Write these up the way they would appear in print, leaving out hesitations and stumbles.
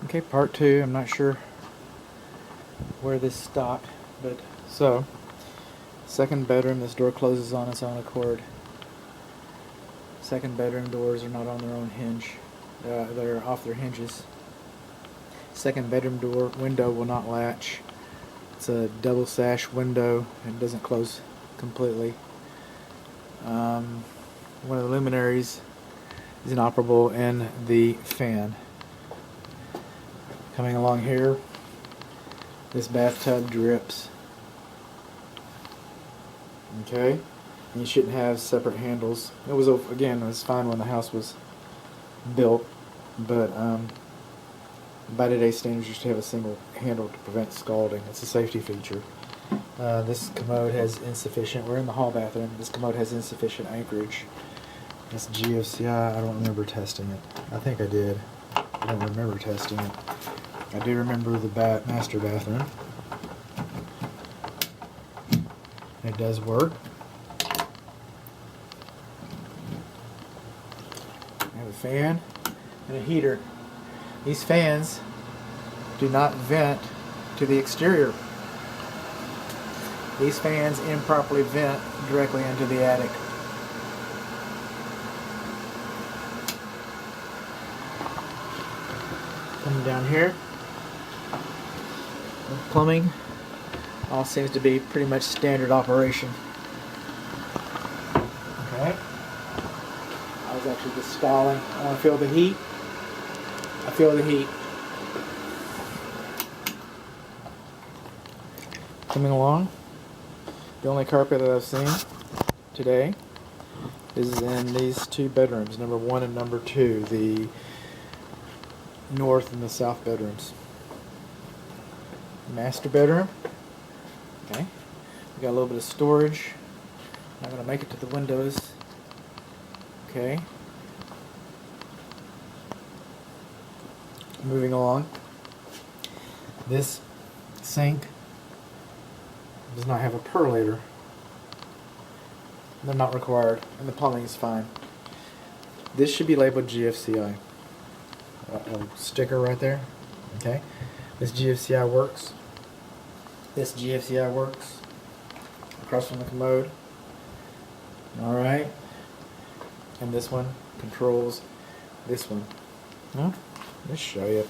Okay, part two. I'm not sure where this stopped, but so second bedroom. This door closes on its own accord. Second bedroom doors are not on their own hinge. They're off their hinges. Second bedroom door window will not latch. It's a double sash window and doesn't close completely. One of the luminaries is inoperable in the fan. Coming along here, this bathtub drips. Okay, and you shouldn't have separate handles. It was fine when the house was built, but by today's standards, you should have a single handle to prevent scalding. It's a safety feature. This commode has insufficient. We're in the hall bathroom. This commode has insufficient anchorage. This GFCI, I don't remember testing it. I think I did. I don't remember testing it. I do remember the master bathroom. It does work. I have a fan and a heater. These fans do not vent to the exterior. These fans improperly vent directly into the attic. Coming down here, the plumbing all seems to be pretty much standard operation. Okay. I was actually just stalling. I want to feel the heat. I feel the heat. Coming along, the only carpet that I've seen today is in these two bedrooms, number 1 and number 2, the north and the south bedrooms. Master bedroom. Okay, we got a little bit of storage. Not going to make it to the windows. Okay. Moving along. This sink does not have a perlator. They're not required, and the plumbing is fine. This should be labeled GFCI. A sticker right there. Okay. This GFCI works. This GFCI works. Across from the commode. Alright. And this one controls this one. Well, let's show you.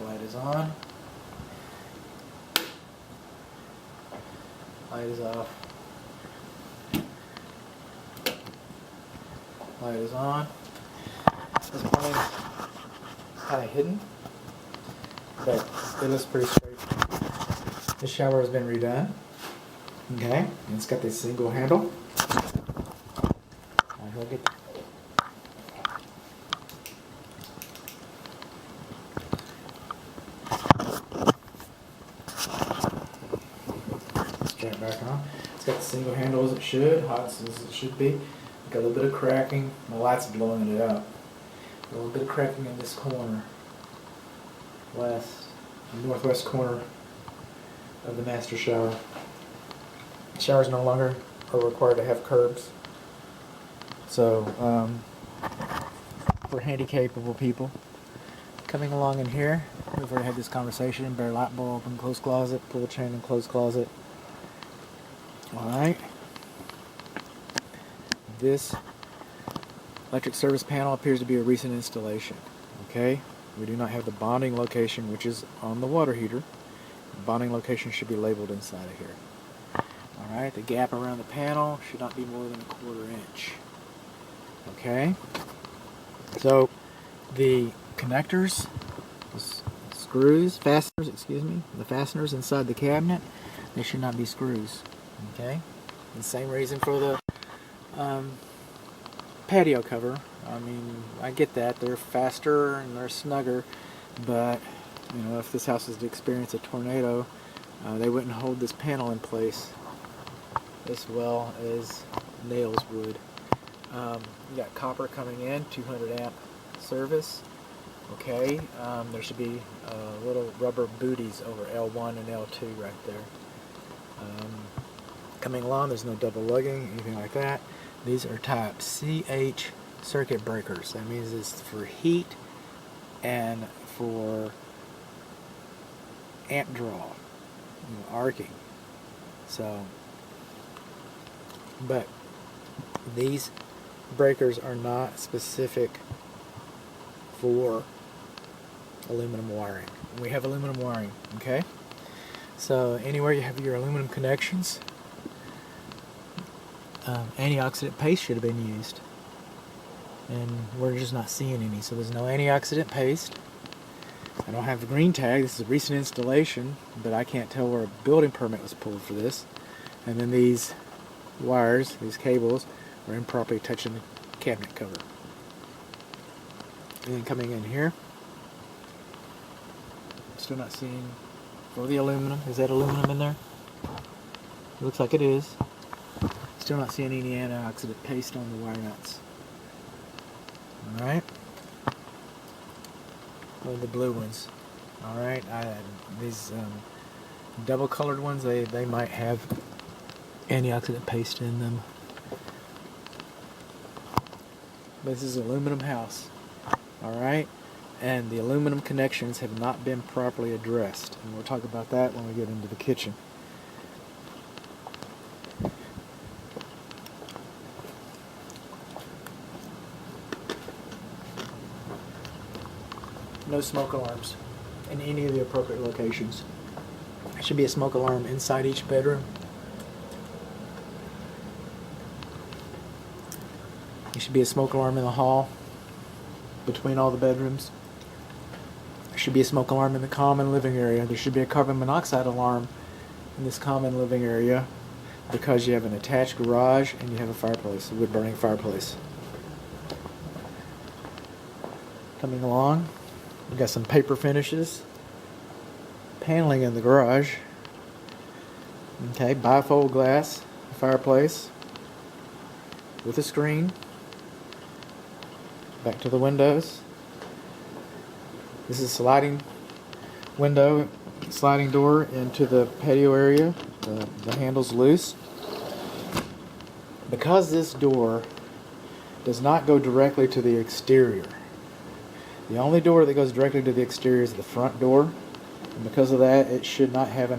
Light is on. Light is off. Light is on. This plumbing is kind of hidden, but it looks pretty straight. This shower has been redone. Okay, and it's got this single handle. I'll hook it. Turn it back on. It's got the single handle as it should, hot as it should be. Got a little bit of cracking. My light's blowing it out. A little bit of cracking in this corner, northwest corner of the master shower. Showers no longer are required to have curbs. So, for handicapable people. Coming along in here, we've already had this conversation. Bare light bulb and clothes closet, pull chain and clothes closet. Alright. This electric service panel appears to be a recent installation. Okay, we do not have the bonding location, which is on the water heater. The bonding location should be labeled inside of here. Alright, the gap around the panel should not be more than 1/4 inch. Okay, so the connectors, the fasteners inside the cabinet, they should not be screws. Okay, the same reason for the patio cover. I mean, I get that they're faster and they're snugger, but you know, if this house was to experience a tornado, they wouldn't hold this panel in place as well as nails would. You got copper coming in, 200 amp service. Okay, there should be little rubber booties over L1 and L2 right there. Coming along, there's no double lugging, anything like that. These are type CH circuit breakers. That means it's for heat and for amp draw, arcing. So, but these breakers are not specific for aluminum wiring. We have aluminum wiring, okay? So anywhere you have your aluminum connections, antioxidant paste should have been used, and we're just not seeing any. So there's no antioxidant paste. I don't have a green tag. This is a recent installation, but I can't tell where a building permit was pulled for this. And then these wires, these cables, are improperly touching the cabinet cover. And then coming in here, still not seeing for the aluminum. Is that aluminum in there? It looks like it is. Still not seeing any antioxidant paste on the wire nuts. Alright. Well, the blue ones. Alright. These double colored ones, they might have antioxidant paste in them. But this is an aluminum house. Alright. And the aluminum connections have not been properly addressed. And we'll talk about that when we get into the kitchen. No smoke alarms in any of the appropriate locations. There should be a smoke alarm inside each bedroom. There should be a smoke alarm in the hall between all the bedrooms. There should be a smoke alarm in the common living area. There should be a carbon monoxide alarm in this common living area because you have an attached garage and you have a fireplace, a wood burning fireplace. Coming along, we've got some paper finishes, paneling in the garage. Okay, bifold glass fireplace with a screen. Back to the windows. This is a sliding window, sliding door into the patio area. The handle's loose. Because this door does not go directly to the exterior, the only door that goes directly to the exterior is the front door. And because of that, it should not have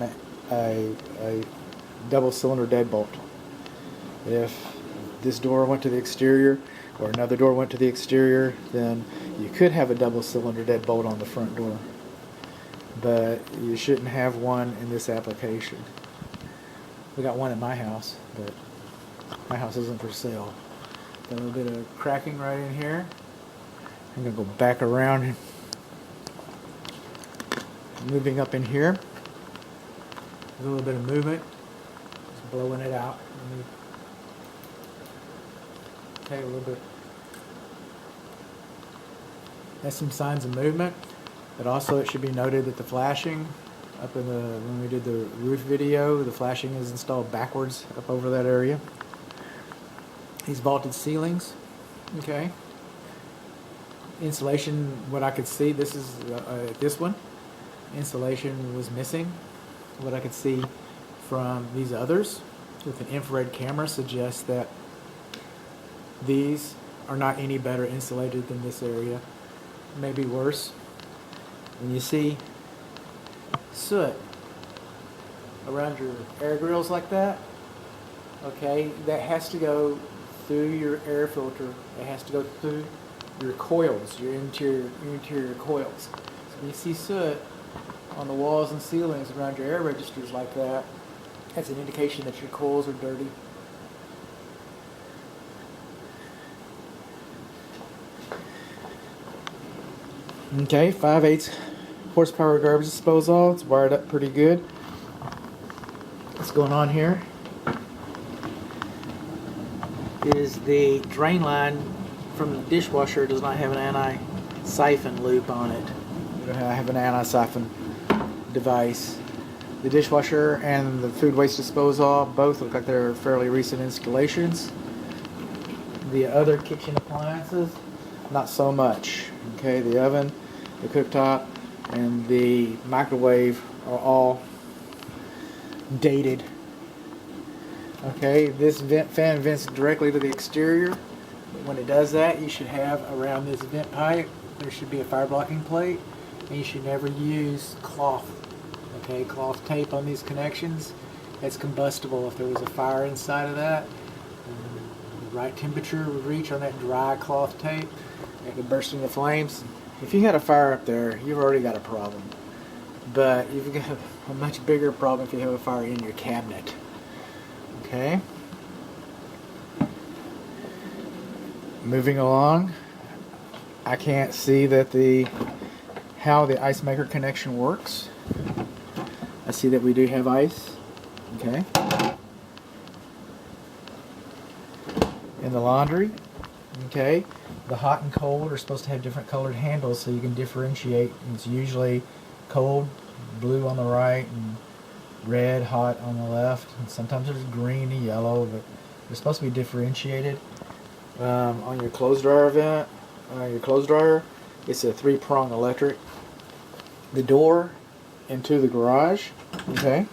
a double cylinder deadbolt. If this door went to the exterior or another door went to the exterior, then you could have a double cylinder deadbolt on the front door. But you shouldn't have one in this application. We got one at my house, but my house isn't for sale. Got a little bit of cracking right in here. I'm going to go back around, moving up in here. There's a little bit of movement. Just blowing it out. Okay, a little bit. That's some signs of movement. But also it should be noted that the flashing up in when we did the roof video, the flashing is installed backwards up over that area. These vaulted ceilings. Okay. Insulation, what I could see, this is this one. Insulation was missing. What I could see from these others with an infrared camera suggests that these are not any better insulated than this area. Maybe worse. When you see soot around your air grills like that, okay, that has to go through your air filter. It has to go through your coils, your interior coils. So when you see soot on the walls and ceilings around your air registers like that, that's an indication that your coils are dirty. Okay, 5/8 horsepower garbage disposal. It's wired up pretty good. What's going on here is the drain line from the dishwasher does not have an anti-siphon loop on it. I have an anti-siphon device. The dishwasher and the food waste disposal both look like they're fairly recent installations. The other kitchen appliances, not so much. Okay, the oven, the cooktop, and the microwave are all dated. Okay, this fan vents directly to the exterior. When it does that, you should have around this vent pipe, there should be a fire blocking plate, and you should never use cloth. Okay, cloth tape on these connections. It's combustible if there was a fire inside of that. The right temperature would reach on that dry cloth tape. It could burst into flames. If you had a fire up there, you've already got a problem. But you've got a much bigger problem if you have a fire in your cabinet. Okay. Moving along, I can't see that how the ice maker connection works. I see that we do have ice. Okay. In the laundry. Okay. The hot and cold are supposed to have different colored handles so you can differentiate. It's usually cold, blue on the right, and red, hot on the left. And sometimes there's green and yellow, but they're supposed to be differentiated. On your clothes dryer it's a 3-prong electric. The door into the garage, okay,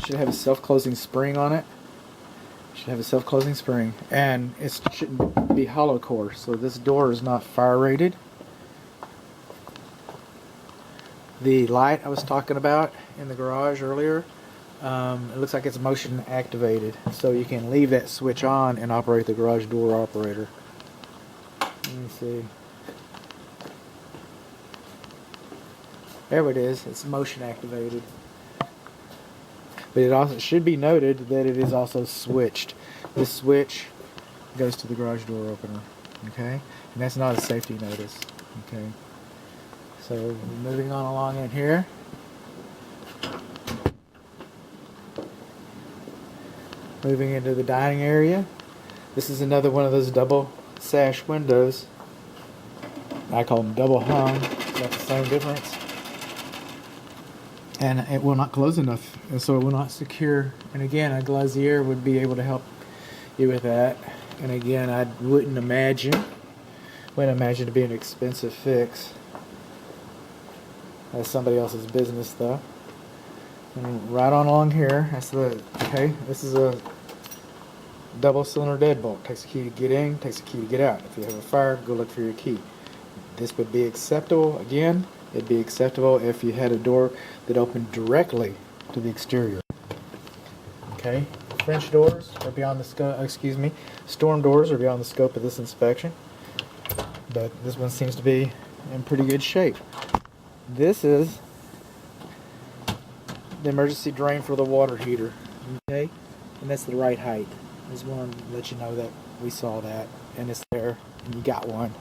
should have a self-closing spring on it. Should have a self-closing spring, and it shouldn't be hollow core. So this door is not fire rated. The light I was talking about in the garage earlier, it looks like it's motion activated, so you can leave that switch on and operate the garage door operator. Let me see. There it is. It's motion activated. But it also should be noted that it is also switched. This switch goes to the garage door opener. Okay? And that's not a safety notice. Okay? So moving on along in here. Moving into the dining area. This is another one of those double sash windows. I call them double hung. It's got the same difference. And it will not close enough, and so it will not secure. And again, a glazier would be able to help you with that. And again, I wouldn't imagine it to be an expensive fix. That's somebody else's business, though. And right on along here, this is a double cylinder deadbolt. Takes a key to get in, takes a key to get out. If you have a fire, go look for your key. This would be acceptable. Again, it'd be acceptable if you had a door that opened directly to the exterior. Okay, French doors are beyond the scope. Storm doors are beyond the scope of this inspection. But this one seems to be in pretty good shape. This is the emergency drain for the water heater. Okay, and that's the right height. I just want to let you know that we saw that, and it's there, and you got one.